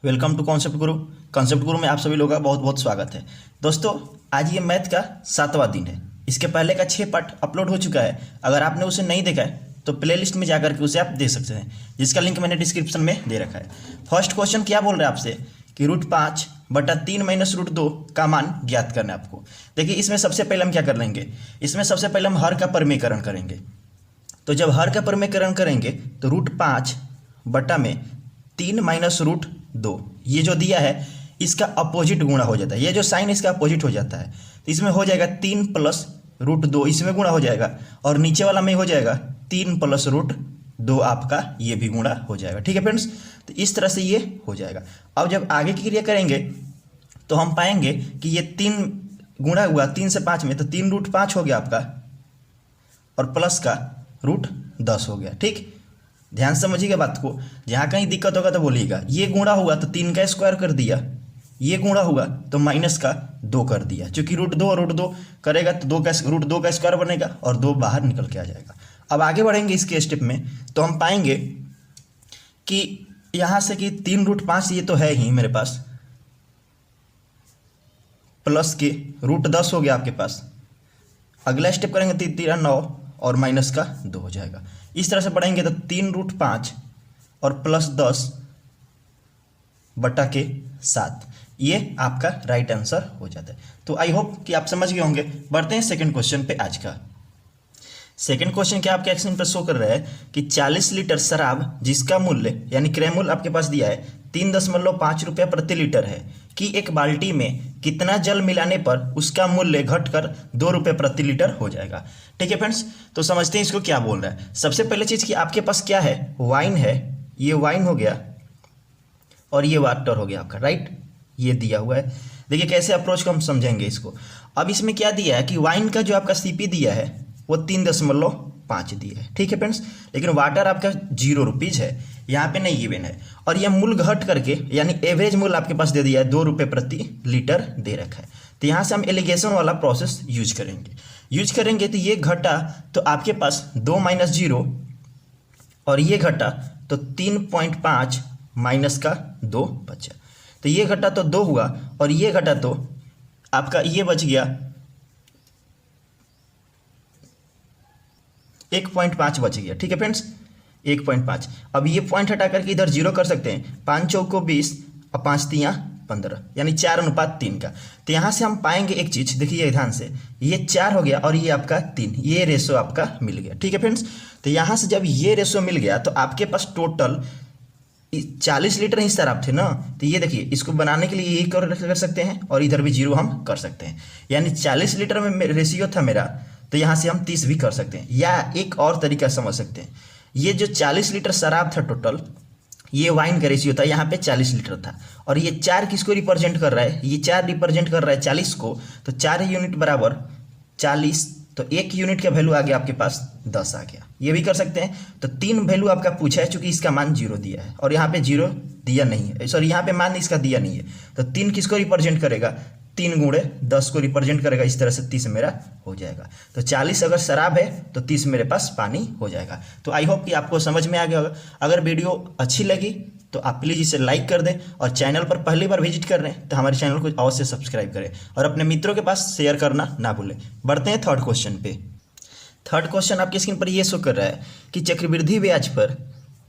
Welcome to concept Guru. Concept गुरु में आप सभी लोगों का बहुत बहुत स्वागत है। दोस्तों, आज ये मैथ का 7वां दिन है। इसके पहले का 6 पार्ट अपलोड हो चुका है। अगर आपने उसे नहीं देखा है तो प्लेलिस्ट में जाकर के उसे आप देख सकते हैं, जिसका लिंक मैंने डिस्क्रिप्शन में दे रखा है। फर्स्ट क्वेश्चन क्या बोल रहा है आपसे कि √5/3 - √2 का मान ज्ञात करना है आपको। देखिए, इसमें सबसे पहले हम क्या कर लेंगे, इसमें सबसे पहले हम हर का परिमेयकरण करेंगे। तो जब हर का परिमेयकरण करेंगे तो √5/3 - √2 ये जो दिया है इसका अपोजिट गुणा हो जाता है। ये जो साइन इसका अपोजिट हो जाता है, तो इसमें हो जाएगा 3 + √2, इसमें गुणा हो जाएगा, और नीचे वाला में हो जाएगा 3 + √2 आपका ये भी गुणा हो जाएगा। ठीक है फ्रेंड्स, तो इस तरह से ये हो जाएगा। अब जब आगे की क्रिया करेंगे तो हम पाएंगे कि ये 3 गुणा हुआ 3 से 5 में, तो 3 √5 हो गया आपका, और प्लस का √10 हो गया। ठीक, ध्यान से समझिएगा बात को, जहाँ कहीं दिक्कत होगा तो बोलिएगा। ये गुणा हुआ तो 3 का स्क्वायर कर दिया, ये गुणा हुआ तो -2 कर दिया। चूंकि √2 और √2 करेगा तो √2 का स्क्वायर बनेगा और 2 बाहर निकल के आ जाएगा। अब आगे बढ़ेंगे इसके स्टेप में तो हम पाएंगे कि यहाँ से कि 3 √5 ये तो है ही मेरे पास, प्लस के √10 हो गया आपके पास। अगला स्टेप करेंगे 3 × 9 और -2 हो जाएगा। इस तरह से बढ़ेंगे तो 3 √5 और +10/7 ये आपका राइट आंसर हो जाता है। तो आई होप कि आप समझ गए होंगे। बढ़ते हैं सेकंड क्वेश्चन पे। आज का सेकंड क्वेश्चन क्या आपके एक्शन पर शो कर रहा है कि 40 लीटर शराब जिसका मूल्य यानी क्रय मूल्य आपके पास दिया है 3.5 रुपया प्रति लीटर है कि एक बाल्टी में कितना जल मिलाने पर उसका मूल्य घटकर 2 रुपये प्रति लीटर हो जाएगा। ठीक है फ्रेंड्स, तो समझते हैं इसको क्या बोल रहा है। सबसे पहले चीज़ कि आपके पास क्या है, वाइन है, ये वाइन हो गया और ये वाटर हो गया आपका, राइट, ये दिया हुआ है। देखिए कैसे अप्रोच को हम समझेंगे इसको। अब इसमें क्या दिया है कि वाइन का जो आपका CP दिया है वो 3.5 दिया है। ठीक है फ्रेंड्स, लेकिन वाटर आपका 0 रुपीज़ है, यहाँ पे नहीं गिवन है, और यह मूल्य घट करके यानी एवरेज मूल्य आपके पास दे दिया है 2 रुपये प्रति लीटर दे रखा है। तो यहाँ से हम एलिगेशन वाला प्रोसेस यूज करेंगे तो ये घटा तो आपके पास 2 - 0 और ये घटा तो 3.5 -2 बचा। तो ये घटा तो 2 हुआ और ये घटा तो आपका ये बच गया 1.5 बच गया। ठीक है फ्रेंड्स, 1.5। अब ये पॉइंट हटा करके इधर 0 कर सकते हैं। 5 चौको 20 और 5 तियाँ 15 यानी 4:3 का। तो यहाँ से हम पाएंगे एक चीज़, देखिए ध्यान से, ये 4 हो गया और ये आपका 3, ये रेशो आपका मिल गया। ठीक है फ्रेंड्स, तो यहाँ से जब ये रेशो मिल गया तो आपके पास टोटल 40 लीटर ही शराब थे ना। तो ये देखिए, इसको बनाने के लिए यही कर सकते हैं और इधर भी 0 हम कर सकते हैं, यानी 40 लीटर में रेशियो था मेरा, तो यहाँ से हम 30 भी कर सकते हैं। या एक और तरीका समझ सकते हैं, ये जो 40 लीटर शराब था टोटल, ये वाइन का रेशियो था, यहाँ पे 40 लीटर था, और ये 4 किसको रिप्रेजेंट कर रहा है, ये 4 रिप्रेजेंट कर रहा है 40 को। तो 4 यूनिट बराबर 40, तो 1 यूनिट का वैल्यू आ गया आपके पास 10 आ गया। ये भी कर सकते हैं। तो 3 वैल्यू आपका पूछा है, चूंकि इसका मान 0 दिया है और यहाँ पे 0 दिया नहीं है, सॉरी यहाँ पे मान इसका दिया नहीं है। तो 3 किसको रिप्रेजेंट करेगा, 3 × 10 को रिप्रेजेंट करेगा। इस तरह से 30 मेरा हो जाएगा। तो 40 अगर शराब है तो 30 मेरे पास पानी हो जाएगा। तो आई होप कि आपको समझ में आ गया होगा। अगर वीडियो अच्छी लगी तो आप प्लीज़ इसे लाइक कर दें, और चैनल पर पहली बार विजिट कर रहे हैं तो हमारे चैनल को अवश्य सब्सक्राइब करें और अपने मित्रों के पास शेयर करना ना भूलें। बढ़ते हैं थर्ड क्वेश्चन पे। थर्ड क्वेश्चन आपकी स्क्रीन पर ये शो कर रहा है कि चक्रवृद्धि ब्याज पर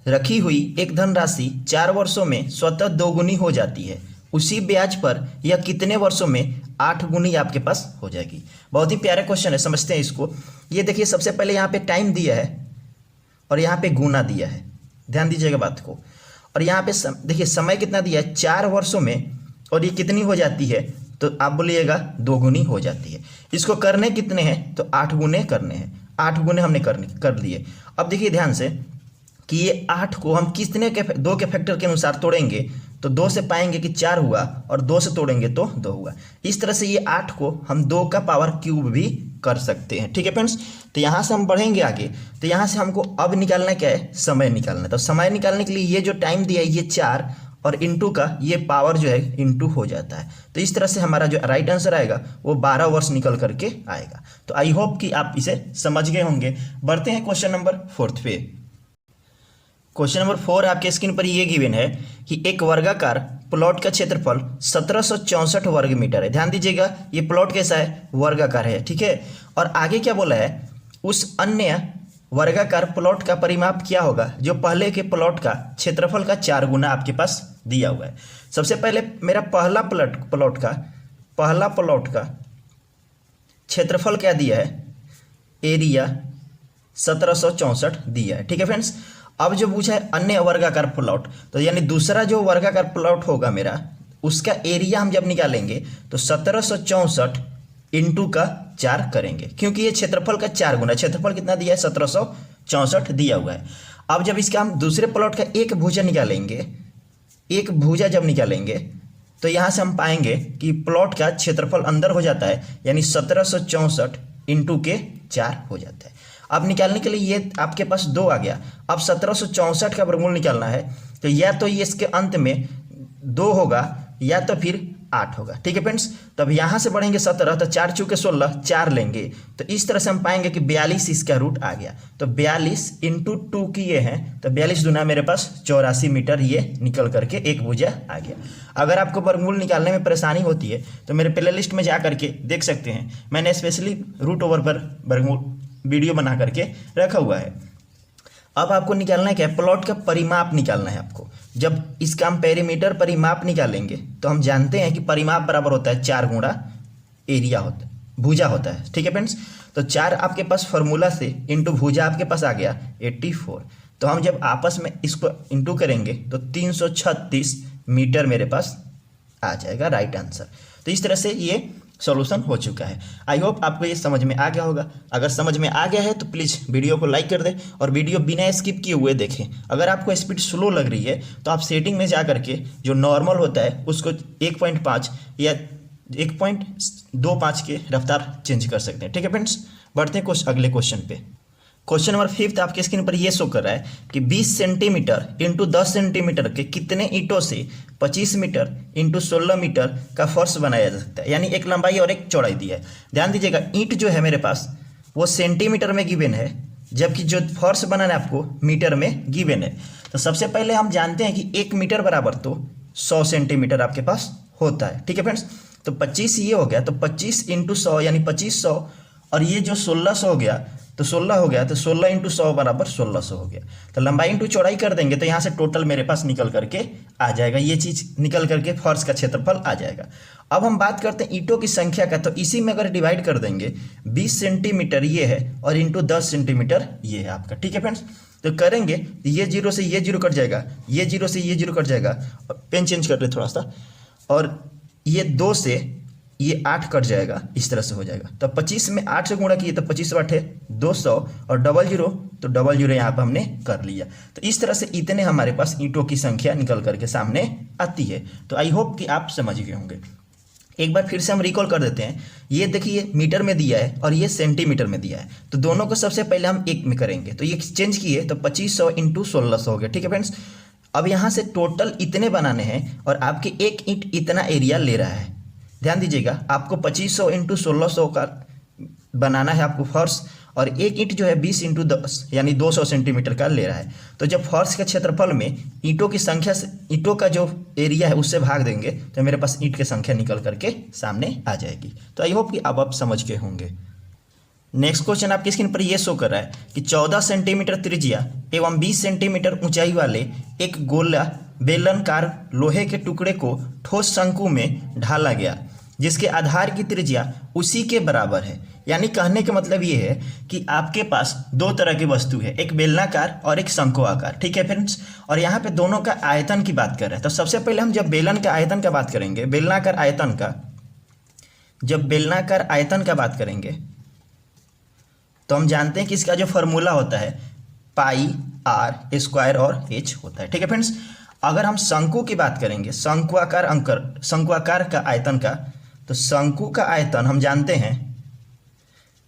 रखी हुई एक धनराशि 4 वर्षों में स्वतः 2 गुनी हो जाती है। उसी ब्याज पर यह कितने वर्षों में 8 गुनी आपके पास हो जाएगी। बहुत ही प्यारा क्वेश्चन है, समझते हैं इसको। ये देखिए, सबसे पहले यहाँ पे टाइम दिया है और यहाँ पे गुना दिया है, ध्यान दीजिएगा बात को। और यहाँ पे देखिए समय कितना दिया है, 4 वर्षों में, और ये कितनी हो जाती है, तो आप बोलिएगा 2 गुनी हो जाती है। इसको करने कितने हैं, तो 8 गुने करने हैं। 8 गुने हमने कर लिए। अब देखिए ध्यान से कि ये 8 को हम कितने के 2 के फैक्टर के अनुसार तोड़ेंगे, तो 2 से पाएंगे कि 4 हुआ, और 2 से तोड़ेंगे तो 2 हुआ। इस तरह से ये 8 को हम 2 का पावर क्यूब भी कर सकते हैं। ठीक है फ्रेंड्स, तो यहाँ से हम बढ़ेंगे आगे। तो यहाँ से हमको अब निकालना क्या है, समय निकालना है। तो समय निकालने के लिए ये जो टाइम दिया है ये 4 और इंटू का ये पावर जो है इंटू हो जाता है। तो इस तरह से हमारा जो राइट आंसर आएगा वो 12 वर्ष निकल करके आएगा। तो आई होप कि आप इसे समझ गए होंगे। बढ़ते हैं क्वेश्चन नंबर 4 पे। क्वेश्चन नंबर 4 आपके स्क्रीन पर ये गिवन है कि एक वर्गाकार प्लॉट का क्षेत्रफल 1764 वर्ग मीटर है। ध्यान दीजिएगा ये प्लॉट कैसा है, वर्गाकार है, ठीक है। और आगे क्या बोला है, उस अन्य वर्गाकार प्लॉट का परिमाप क्या होगा जो पहले के प्लॉट का क्षेत्रफल का 4 गुना आपके पास दिया हुआ है। सबसे पहले मेरा पहला प्लॉट का क्षेत्रफल क्या दिया है, एरिया 1764 दिया है, ठीक है फ्रेंड्स। अब जो पूछा है अन्य वर्गाकार प्लॉट, तो यानी दूसरा जो वर्गाकार प्लॉट होगा मेरा, उसका एरिया हम जब निकालेंगे तो 1764 इंटू का 4 करेंगे, क्योंकि ये क्षेत्रफल का 4 गुना, क्षेत्रफल कितना दिया है 1764 दिया हुआ है। अब जब इसका हम दूसरे प्लॉट का एक भुजा निकालेंगे, एक भुजा जब निकालेंगे तो यहाँ से हम पाएंगे कि प्लॉट का क्षेत्रफल अंदर हो जाता है, यानी 1764 इंटू के 4 हो जाता है। अब निकालने के लिए ये आपके पास 2 आ गया। अब 1764 का वर्गमूल निकालना है तो या तो ये इसके अंत में 2 होगा या तो फिर 8 होगा, ठीक है फ्रेंड्स। तब यहाँ से बढ़ेंगे 17, तो 4 चूके 16, 4 लेंगे तो इस तरह से हम पाएंगे कि 42 इसका रूट आ गया। तो 42 इंटू 2 किए हैं तो 42 दूना मेरे पास 84 मीटर ये निकल करके एक भुजा आ गया। अगर आपको वर्गमूल निकालने में परेशानी होती है तो मेरे प्ले लिस्ट में जा करके देख सकते हैं, मैंने स्पेशली रूट ओवर पर वर्गमूल वीडियो बना करके रखा हुआ है। अब आपको निकालना है क्या, प्लॉट का परिमाप निकालना है आपको। जब इसका हम पेरीमीटर परिमाप निकालेंगे तो हम जानते हैं कि परिमाप बराबर होता है 4 गुणा एरिया होता है, भुजा होता है, ठीक है फ्रेंड्स। तो 4 आपके पास फॉर्मूला से इंटू भुजा आपके पास आ गया 84। तो हम जब आपस में इसको इंटू करेंगे तो 336 मीटर मेरे पास आ जाएगा राइट आंसर। तो इस तरह से ये सॉल्यूशन हो चुका है। आई होप आपको ये समझ में आ गया होगा। अगर समझ में आ गया है तो प्लीज़ वीडियो को लाइक कर दें और वीडियो बिना स्किप किए हुए देखें। अगर आपको स्पीड स्लो लग रही है तो आप सेटिंग में जा करके जो नॉर्मल होता है उसको 1.5 या 1.25 के रफ्तार चेंज कर सकते हैं, ठीक है फ्रेंड्स। बढ़ते हैं कुछ अगले क्वेश्चन पे। क्वेश्चन नंबर 5 आपके स्क्रीन पर ये शो कर रहा है कि 20 सेंटीमीटर इंटू 10 सेंटीमीटर के कितने ईंटों से 25 मीटर इंटू 16 मीटर का फर्श बनाया जा सकता है, यानी एक लंबाई और एक चौड़ाई दी है। ध्यान दीजिएगा ईंट जो है मेरे पास वो सेंटीमीटर में गिवन है, जबकि जो फर्श बनाना है आपको मीटर में गिवन है। तो सबसे पहले हम जानते हैं कि 1 मीटर बराबर तो 100 सेंटीमीटर आपके पास होता है, ठीक है फ्रेंड्स। तो 25 ये हो गया, तो 25 इंटू 100 यानी 2500, और ये जो 1600 हो गया तो 16 हो गया, तो 16 इंटू 100 बराबर 1600 हो गया। तो लंबाई इंटू चौड़ाई कर देंगे तो यहाँ से टोटल मेरे पास निकल करके आ जाएगा, ये चीज़ निकल करके फर्श का क्षेत्रफल आ जाएगा। अब हम बात करते हैं ईंटों की संख्या का, तो इसी में अगर डिवाइड कर देंगे 20 सेंटीमीटर ये है और इंटू 10 सेंटीमीटर ये है आपका, ठीक है फ्रेंड्स। तो करेंगे ये 0 से ये 0 कट जाएगा, ये 0 से ये 0 कट जाएगा, और पेन चेंज कर रहे थोड़ा सा, और ये 2 से ये 8 कट जाएगा, इस तरह से हो जाएगा। तो 25 में 8 से गुणा किए तो 25 8 है 200, और डबल 0 तो डबल 0 यहाँ पर हमने कर लिया। तो इस तरह से इतने हमारे पास ईंटों की संख्या निकल करके सामने आती है। तो आई होप कि आप समझ गए होंगे। एक बार फिर से हम रिकॉल कर देते हैं। ये देखिए मीटर में दिया है और ये सेंटीमीटर में दिया है, तो दोनों को सबसे पहले हम एक में करेंगे। तो ये एक्सचेंज किए तो 2500 इंटू 1600 हो गया, ठीक है फ्रेंड्स। अब यहाँ से टोटल इतने बनाने हैं और आपके एक ईंट इतना एरिया ले रहा है। ध्यान दीजिएगा, आपको 2500 इंटू 1600 का बनाना है आपको फर्श, और एक ईंट जो है 20 इंटू 10 यानी 200 सेंटीमीटर का ले रहा है। तो जब फर्श के क्षेत्रफल में ईंटों की संख्या से ईंटों का जो एरिया है उससे भाग देंगे तो मेरे पास ईंट की संख्या निकल करके सामने आ जाएगी। तो आई होप कि अब आप समझ गए होंगे। नेक्स्ट क्वेश्चन आपकी स्क्रीन पर यह शो कर रहा है कि 14 सेंटीमीटर त्रिज्या एवं 20 सेंटीमीटर ऊंचाई वाले एक गोला बेलनकार लोहे के टुकड़े को ठोस शंकु में ढाला गया, जिसके आधार की त्रिज्या उसी के बराबर है। यानी कहने का मतलब ये है कि आपके पास 2 तरह की वस्तु है, एक बेलनाकार और एक शंकु आकार, ठीक है फ्रेंड्स। और यहाँ पे दोनों का आयतन की बात कर रहे हैं। तो सबसे पहले हम जब बेलन का आयतन का बात करेंगे, बेलनाकार आयतन का, जब बेलनाकार आयतन का बात करेंगे तो हम जानते हैं कि इसका जो फॉर्मूला होता है पाई आर स्क्वायर और एच होता है, ठीक है फ्रेंड्स। अगर हम शंकु की बात करेंगे, शंकुआकार का आयतन का, तो शंकु का आयतन हम जानते हैं,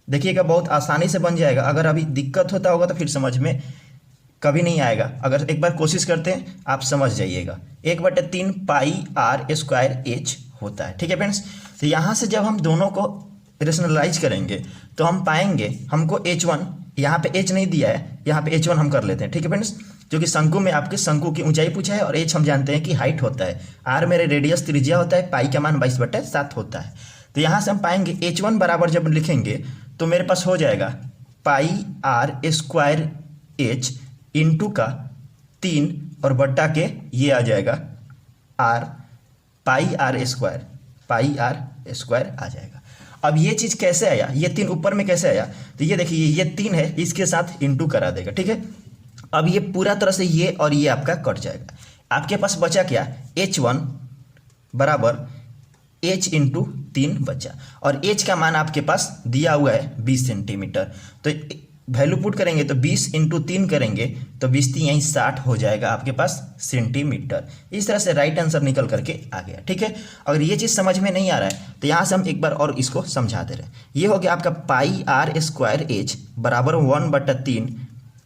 देखिएगा बहुत आसानी से बन जाएगा। अगर अभी दिक्कत होता होगा तो फिर समझ में कभी नहीं आएगा, अगर एक बार कोशिश करते हैं आप समझ जाइएगा। 1/3 पाई आर स्क्वायर एच होता है, ठीक है फ्रेंड्स। तो यहाँ से जब हम दोनों को रेशनलाइज करेंगे तो हम पाएंगे हमको H1, यहाँ पे H नहीं दिया है, यहाँ पे H1 हम कर लेते हैं, ठीक है फ्रेंड्स। जो कि शंकु में आपके शंकु की ऊंचाई पूछा है, और एच हम जानते हैं कि हाइट होता है, आर मेरे रेडियस त्रिज्या होता है, पाई का मान 22/7 होता है। तो यहाँ से हम पाएंगे H1 बराबर जब लिखेंगे तो मेरे पास हो जाएगा पाई आर स्क्वायर एच इंटू का 3 और बट्टा के ये आ जाएगा आर पाई आर स्क्वायर आ जाएगा। अब ये चीज़ कैसे आया, ये 3 ऊपर में कैसे आया, तो ये देखिए ये 3 है, इसके साथ इंटू करा देगा, ठीक है। अब ये पूरा तरह से ये और ये आपका कट जाएगा, आपके पास बचा क्या, H1 बराबर H इंटू 3 बचा, और H का मान आपके पास दिया हुआ है 20 सेंटीमीटर। तो वैल्यू पुट करेंगे तो 20 इंटू 3 करेंगे तो 20 यहीं 60 हो जाएगा आपके पास सेंटीमीटर। इस तरह से राइट आंसर निकल करके आ गया, ठीक है। अगर ये चीज़ समझ में नहीं आ रहा है तो यहाँ से हम एक बार और इसको समझा दे रहे हैं। ये हो गया आपका पाई आर स्क्वायर एच बराबर 1/3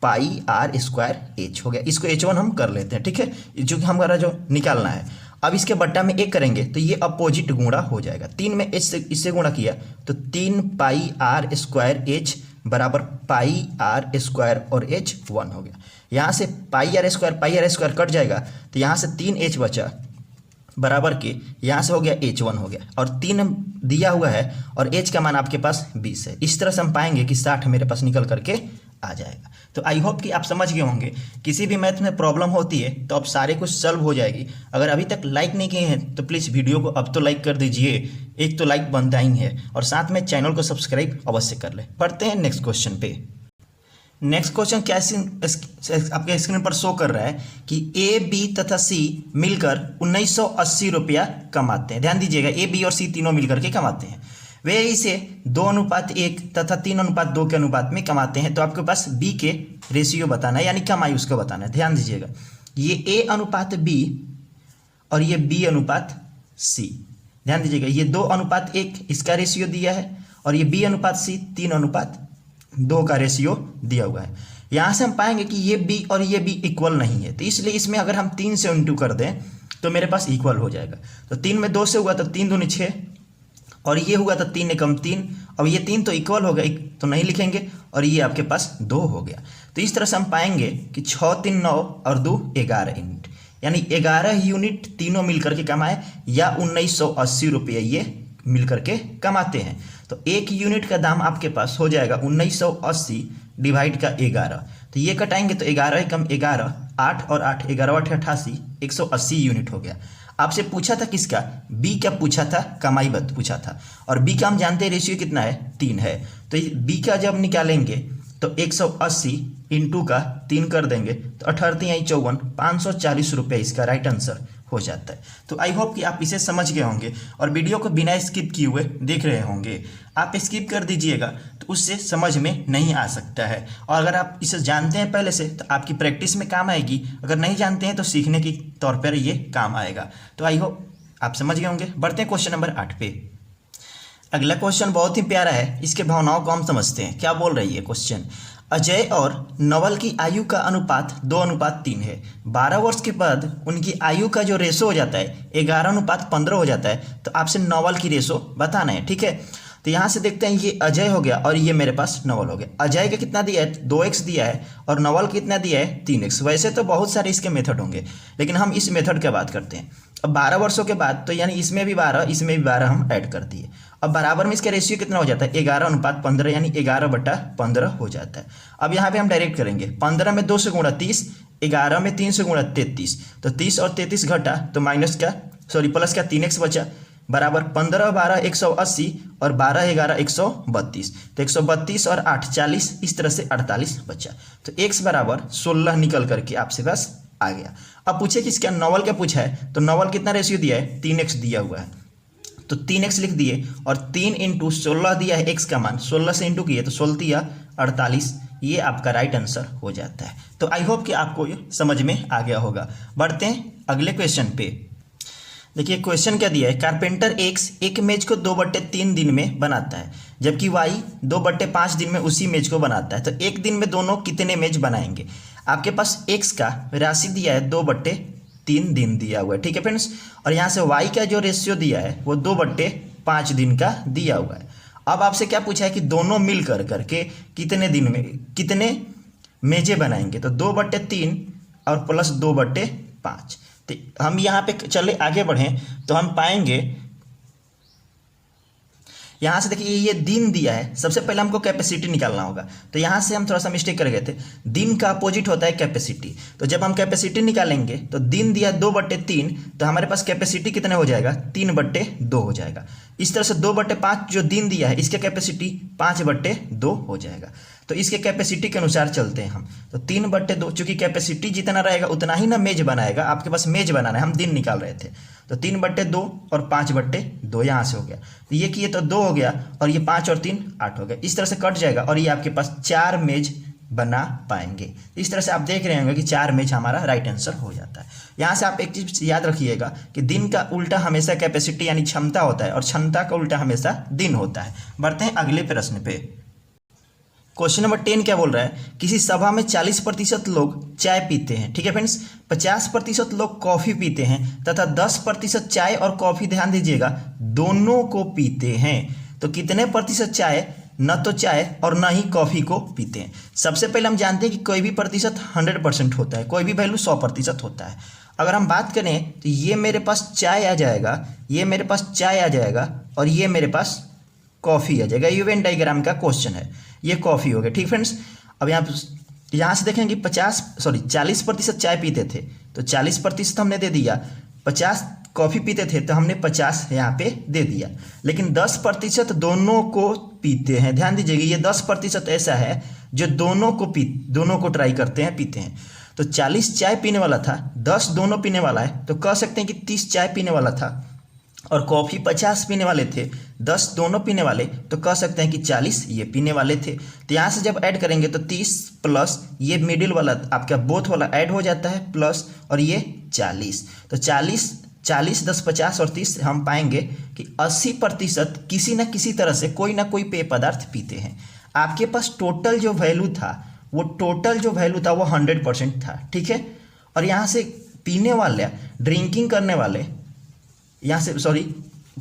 पाई आर स्क्वायर एच हो गया। इसको H1 हम कर लेते हैं, ठीक है, जो कि हमारा जो निकालना है। अब इसके बट्टा में 1 करेंगे तो ये अपोजिट गुणा हो जाएगा, 3 में एच से इससे गुणा किया तो 3 पाई आर स्क्वायर एच बराबर पाई आर स्क्वायर और H1 हो गया। यहाँ से पाई आर स्क्वायर कट जाएगा तो यहाँ से 3H बचा बराबर के यहाँ से हो गया H1 हो गया, और 3 दिया हुआ है और H का मान आपके पास 20 है। इस तरह से हम पाएंगे कि 60 मेरे पास निकल करके आ जाएगा। तो आई होप कि आप समझ गए होंगे। किसी भी मैथ में प्रॉब्लम होती है तो अब सारे कुछ सॉल्व हो जाएगी। अगर अभी तक लाइक नहीं किए हैं तो प्लीज़ वीडियो को अब तो लाइक कर दीजिए, एक तो लाइक बनता ही है, और साथ में चैनल को सब्सक्राइब अवश्य कर ले। पढ़ते हैं नेक्स्ट क्वेश्चन पे। नेक्स्ट क्वेश्चन क्या आपके स्क्रीन पर शो कर रहा है कि ए बी तथा सी मिलकर 1980 रुपया कमाते हैं। ध्यान दीजिएगा, ए बी और सी तीनों मिलकर के कमाते हैं। वे इसे 2:1 तथा 3:2 के अनुपात में कमाते हैं। तो आपके पास बी के रेशियो बताना है, यानी कमाई उसको बताना है। ध्यान दीजिएगा, ये ए अनुपात बी और ये बी अनुपात सी। ध्यान दीजिएगा, ये 2:1 इसका रेशियो दिया है, और ये बी अनुपात सी 3:2 का रेशियो दिया हुआ है। यहाँ से हम पाएंगे कि ये बी और ये बी इक्वल नहीं है, तो इसलिए इसमें अगर हम 3 से इंटू कर दें तो मेरे पास इक्वल हो जाएगा। तो 3 में 2 से हुआ तो 3 दूनी 6, और ये हुआ तो 3 एकम 3। अब ये 3 तो इक्वल हो गया तो नहीं लिखेंगे, और ये आपके पास 2 हो गया। तो इस तरह से हम पाएंगे कि 6 3 9 और 2 11 यूनिट, यानी 11 यूनिट तीनों मिलकर के कमाए, या 1980 रुपये ये मिलकर के कमाते हैं। तो 1 यूनिट का दाम आपके पास हो जाएगा 1980 डिवाइड का 11। तो ये कटाएंगे तो 11 एकम 11, 8 और 8 11 8 88, 180 यूनिट हो गया। आपसे पूछा था किसका, बी का पूछा था, कमाई बत पूछा था, और बी का हम जानते हैं रेशियो कितना है, 3 है। तो बी का जब निकालेंगे तो 180 इंटू का 3 कर देंगे तो 18 54, 540 रुपये इसका राइट आंसर हो जाता है। तो आई होप कि आप इसे समझ गए होंगे और वीडियो को बिना स्किप किए हुए देख रहे होंगे। आप स्किप कर दीजिएगा तो उससे समझ में नहीं आ सकता है, और अगर आप इसे जानते हैं पहले से तो आपकी प्रैक्टिस में काम आएगी, अगर नहीं जानते हैं तो सीखने के तौर पर ये काम आएगा। तो आई होप आप समझ गए होंगे। बढ़ते हैं क्वेश्चन नंबर 8 पे। अगला क्वेश्चन बहुत ही प्यारा है, इसके भावनाओं को हम समझते हैं। क्या बोल रही है क्वेश्चन, अजय और नवल की आयु का अनुपात 2:3 है। 12 वर्ष के बाद उनकी आयु का जो रेशो हो जाता है 11:15 हो जाता है। तो आपसे नवल की रेशो बताना है, ठीक है। तो यहाँ से देखते हैं, ये अजय हो गया और ये मेरे पास नवल हो गया। अजय का कितना दिया है, 2x दिया है, और नवल कितना दिया है, 3x। वैसे तो बहुत सारे इसके मेथड होंगे, लेकिन हम इस मेथड की बात करते हैं। अब 12 वर्षों के बाद तो यानी इसमें भी 12 इसमें भी 12 हम ऐड कर दिए। अब बराबर में इसका रेशियो कितना हो जाता है, 11:15, यानी 11/15 हो जाता है। अब यहाँ पे हम डायरेक्ट करेंगे, 15 में 2 से गुणा 30, 11 में 3 से गुणा 33, तो 30 और 33 घटा तो प्लस का 3x बचा, बराबर 15 12 180 और 12 11 132। तो 132 और 8 40, इस तरह से 48 बचा। तो x बराबर 16 निकल करके आपसे पास आ गया। अब पूछे कि इसका नवल क्या पूछा है, तो नवल कितना रेशियो दिया है, 3x दिया हुआ है, तो 3x लिख दिए, और 3 इंटू 16 दिया है x का मान, 16 से इंटू किए तो 16 48, ये आपका राइट आंसर हो जाता है। तो आई होप कि आपको ये समझ में आ गया होगा। बढ़ते हैं अगले क्वेश्चन पे। देखिए क्वेश्चन क्या दिया है, कारपेंटर एक्स एक मेज को 2/3 दिन में बनाता है, जबकि वाई 2/5 दिन में उसी मेज को बनाता है। तो एक दिन में दोनों कितने मेज बनाएंगे। आपके पास एक्स का राशि दिया है 2/3 दिन दिया हुआ है, ठीक है फ्रेंड्स, और यहाँ से वाई का जो रेशियो दिया है वो 2/5 दिन का दिया हुआ है। अब आपसे क्या पूछा है कि दोनों मिल करके कितने दिन में कितने मेजें बनाएंगे। तो 2/3 और प्लस 2/5। तो हम यहाँ पे चले आगे बढ़ें तो हम पाएंगे यहाँ से, देखिए ये दिन दिया है, सबसे पहले हमको कैपेसिटी निकालना होगा। तो यहाँ से हम थोड़ा सा मिस्टेक कर गए थे, दिन का अपोजिट होता है कैपेसिटी। तो जब हम कैपेसिटी निकालेंगे तो दिन दिया 2/3, तो हमारे पास कैपेसिटी कितने हो जाएगा, 3/2 हो जाएगा। इस तरह से 2/5 जो दिन दिया है इसके कैपेसिटी 5/2 हो जाएगा। तो इसके कैपेसिटी के अनुसार चलते हैं हम। तो 3/2, चूंकि कैपेसिटी जितना रहेगा उतना ही ना मेज बनाएगा, आपके पास मेज बनाना है, हम दिन निकाल रहे थे। तो 3/2 और 5/2 यहाँ से हो गया, तो ये किए तो 2 हो गया, और ये 5 और 3 8 हो गया। इस तरह से कट जाएगा और ये आपके पास 4 मेज बना पाएंगे। इस तरह से आप देख रहे होंगे कि 4 मेज हमारा राइट आंसर हो जाता है। यहाँ से आप एक चीज याद रखिएगा कि दिन का उल्टा हमेशा कैपेसिटी यानी क्षमता होता है, और क्षमता का उल्टा हमेशा दिन होता है। बढ़ते हैं अगले प्रश्न पे। क्वेश्चन नंबर 10 क्या बोल रहा है, किसी सभा में 40% लोग चाय पीते हैं, ठीक है फ्रेंड्स, 50% लोग कॉफ़ी पीते हैं तथा 10% चाय और कॉफ़ी, ध्यान दीजिएगा, दोनों को पीते हैं। तो कितने प्रतिशत चाय, न तो चाय और न ही कॉफ़ी को पीते हैं। सबसे पहले हम जानते हैं कि कोई भी प्रतिशत 100% होता है, कोई भी वैल्यू 100% होता है। अगर हम बात करें तो ये मेरे पास चाय आ जाएगा, ये मेरे पास चाय आ जाएगा, और ये मेरे पास कॉफ़ी आ जाएगा। ये वेन डायग्राम का क्वेश्चन है, ये कॉफ़ी हो गया, ठीक फ्रेंड्स। अब यहाँ से देखेंगे 40% चाय पीते थे, तो 40% हमने दे दिया। 50 कॉफ़ी पीते थे तो हमने 50 यहाँ पे दे दिया। लेकिन 10% दोनों को पीते हैं, ध्यान दीजिएगा, ये 10% ऐसा है जो दोनों को ट्राई करते हैं, पीते हैं। तो 40 चाय पीने वाला था, 10 दोनों पीने वाला है, तो कह सकते हैं कि 30 चाय पीने वाला था। और कॉफ़ी 50 पीने वाले थे, 10 दोनों पीने वाले, तो कह सकते हैं कि 40 ये पीने वाले थे। तो यहाँ से जब ऐड करेंगे तो 30 प्लस ये मिडिल वाला आपका बोथ वाला ऐड हो जाता है प्लस, और ये 40। तो 40 10 50 और 30 हम पाएंगे कि 80% किसी न किसी तरह से कोई ना कोई पेय पदार्थ पीते हैं। आपके पास टोटल जो वैल्यू था वो 100% था, ठीक है। और यहाँ से पीने वाले, ड्रिंकिंग करने वाले, यहाँ से सॉरी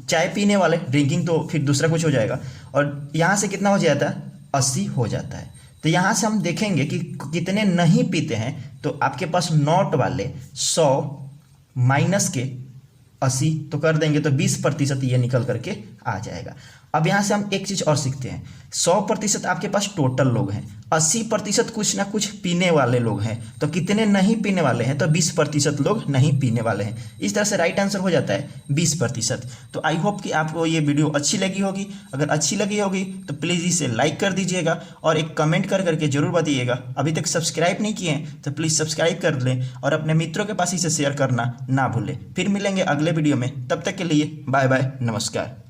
चाय पीने वाले, ड्रिंकिंग तो फिर दूसरा कुछ हो जाएगा, और यहाँ से कितना हो जाता है, 80 हो जाता है। तो यहाँ से हम देखेंगे कि कितने नहीं पीते हैं, तो आपके पास नॉट वाले 100 माइनस के 80 तो कर देंगे तो 20% ये निकल करके आ जाएगा। अब यहाँ से हम एक चीज़ और सीखते हैं, 100% आपके पास टोटल लोग हैं, 80% कुछ ना कुछ पीने वाले लोग हैं, तो कितने नहीं पीने वाले हैं, तो 20% लोग नहीं पीने वाले हैं। इस तरह से राइट आंसर हो जाता है 20%। तो आई होप कि आपको ये वीडियो अच्छी लगी होगी। अगर अच्छी लगी होगी तो प्लीज़ इसे लाइक कर दीजिएगा और एक कमेंट कर करके जरूर बताइएगा। अभी तक सब्सक्राइब नहीं किए हैं तो प्लीज़ सब्सक्राइब कर लें और अपने मित्रों के पास इसे शेयर करना ना भूलें। फिर मिलेंगे अगले वीडियो में, तब तक के लिए बाय बाय, नमस्कार।